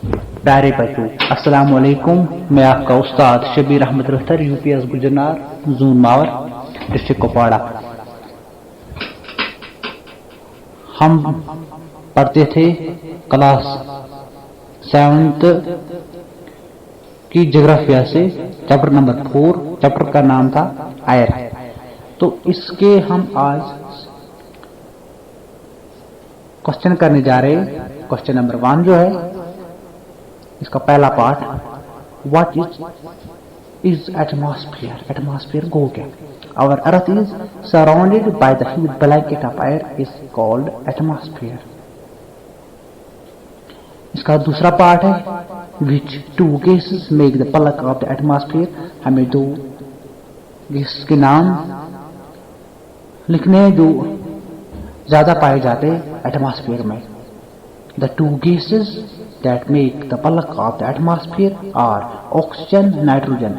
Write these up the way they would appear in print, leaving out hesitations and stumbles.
प्यारे बच्चों, अस्सलाम वालेकुम। मैं आपका उस्ताद शबीर अहमद रफ्तर, यूपीएस गुजरनार, जून मावर, डिस्ट्रिक्ट कुपवाड़ा। हम पढ़ते थे क्लास 7th की ज्योग्राफिया से चैप्टर नंबर 4। चैप्टर का नाम था आयर। तो इसके हम आज क्वेश्चन करने जा रहे हैं। क्वेश्चन नंबर 1 जो है इसका पहला part, what is atmosphere. Atmosphere को क्या? Our earth is surrounded by the huge blanket of air is called atmosphere. इसका दूसरा पार्ट है, which two gases make the bulk of the atmosphere. हमें दो गैस के नाम लिखने हैं जो ज्यादा पाए जाते हैं एटमॉस्फेयर में। The two gases that make the bulk of the atmosphere are oxygen, nitrogen.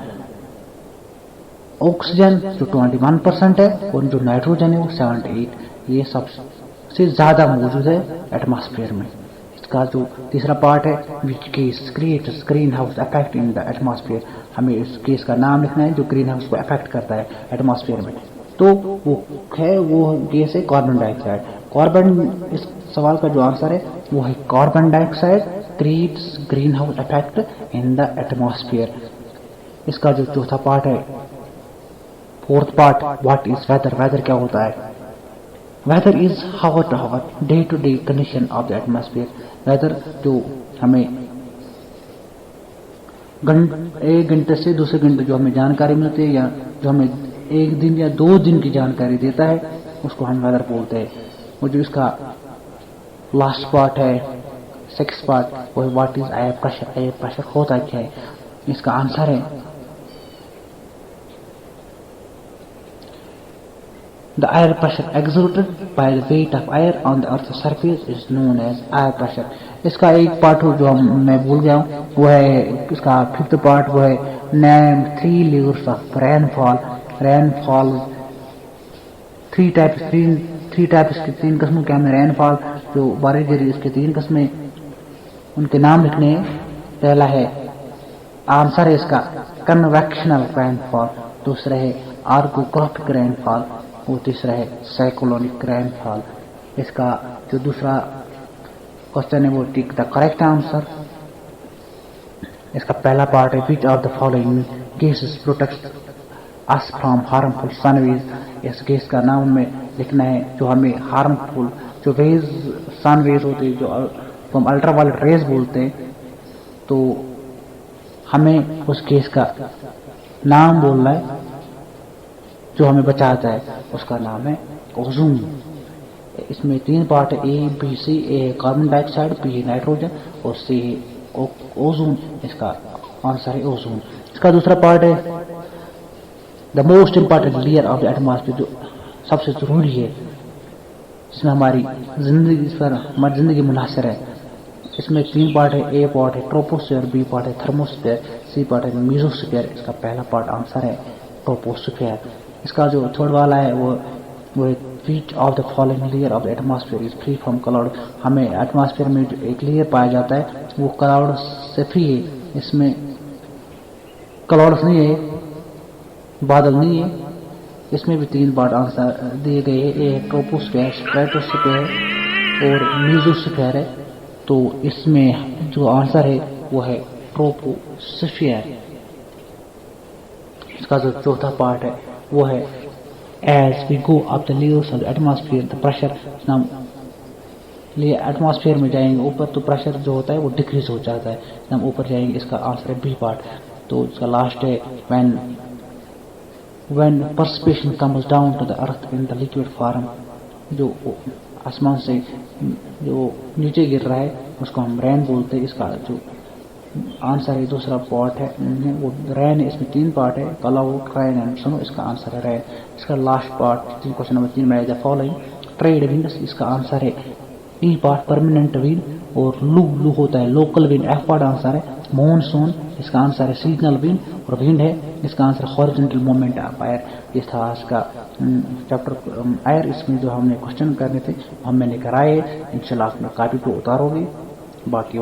Oxygen जो 21% है और जो नाइट्रोजन है वो 78। ये सबसे ज्यादा मौजूद है एटमॉस्फेयर में। इसका जो तीसरा पार्ट है, which gas creates green house effect in the atmosphere. हमें इस केस का नाम लिखना है जो ग्रीन हाउस को इफेक्ट करता है एटमॉस्फेयर में। तो वो है, वो गैस है कार्बन डाइऑक्साइड। कार्बन, इस सवाल का जो आंसर है वो है carbon dioxide creates green house effect in the atmosphere. इसका जो चौथा पार्ट है, fourth part, what is weather. Weather क्या होता है? Weather is hot day to day condition of the atmosphere. Weather जो हमें एक घंटे से दूसरे घंटे जो हमें जानकारी मिलती है या जो हमें एक दिन या 2 दिन की जानकारी देता है उसको हम वेदर बोलते हैं। और जो इसका लास्ट पार्ट है, 6th पार्ट, वो है what is air pressure. Air pressure होता क्या है? इसका आंसर है the air pressure exerted by the weight of air on the earth surface is known as air pressure. इसका एक पार्ट हो जो मैं भूल गया हूँ, वो है इसका 5th पार्ट, वो है name 3 layers of rainfall. Rainfall 3 types की 3 किस्मों के हमें रेनफॉल जो बारिश गिरी, इसके 3 किस्में, उनके नाम लिखने हैं। पहला है, आंसर है इसका कन्वेक्शनल रेनफॉल, दूसरा है ऑर्गोग्राफिक रेनफॉल और तीसरा है साइक्लोनिक रेनफॉल। इसका जो दूसरा क्वेश्चन है वो टिक द करेक्ट आंसर। इसका पहला पार्ट है, which of the following gases protect us from harmful sun waves. इस गैस का नाम हमें लिखना है जो हमें हार्मफुल जो रेज, सन वेज होते हैं, जो हम अल्ट्रावायलेट रेज बोलते हैं, तो हमें उस गैस का नाम बोलना है जो हमें बचाता है। उसका नाम है ओजोन। इसमें 3 पार्ट है, ए बी सी। ए है कार्बन डाइऑक्साइड, बी है नाइट्रोजन और सी है ओजोन। इसका आंसर है ओजोन। इसका दूसरा पार्ट है, the most important layer of the atmosphere, जो सबसे जरूरी है जिसमें हमारी जिंदगी मुनासिर है। इसमें 3 पार्ट है, ए पार्ट है ट्रोपोस्फीयर, बी पार्ट है थर्मोस्फीयर, सी पार्ट है मेसोस्फीयर। इसका पहला पार्ट आंसर है ट्रोपोस्फीयर। इसका जो थर्ड वाला है वो which of the following layer of the atmosphere is free from cloud. हमें एटमॉस्फेयर में जो एक लेयर पाया जाता है वो क्लाउड से फ्री है। इसमें क्लाउड्स नहीं है, बादल नहीं है। इसमें भी 3 पार्ट आंसर दिए गए हैं, ए ट्रोपोस्फीयर, स्ट्रेटोस्फीयर और मेसोस्फीयर है। तो इसमें जो आंसर है वो है ट्रोपोस्फीयर। इसका जो चौथा पार्ट है वो है, as we go up the layers of the atmosphere the pressure. हम एटमॉस्फेयर में जाएंगे ऊपर तो प्रेशर जो होता है वो डिक्रीज हो जाता है, हम ऊपर जाएंगे। इसका आंसर है बी पार्ट। तो इसका लास्ट है, when precipitation comes down to the earth in the liquid form, जो आसमान से जो नीचे गिर रहा है उसको हम रेन बोलते हैं। इसका जो आंसर है दूसरा पार्ट है वो रेन है। इसमें 3 पार्ट है, क्लाउड, रेन एंड स्नो। इसका आंसर है रेन। इसका लास्ट पार्ट क्वेश्चन नंबर 3 में द फॉलोइंग ट्रेड विंड्स। इसका आंसर है ई पार्ट परमानेंट विंड और लू होता है local wind. F part answer है मॉनसून। इसका आंसर है सीजनल विंड और विंड है इसका answer horizontal movement of air. ये था इसका चैप्टर एयर। इसमें जो हमने क्वेश्चन करने थे हम मैंने कराए, इंशाल्लाह अपने कॉपी पे उतारोगे। बाकी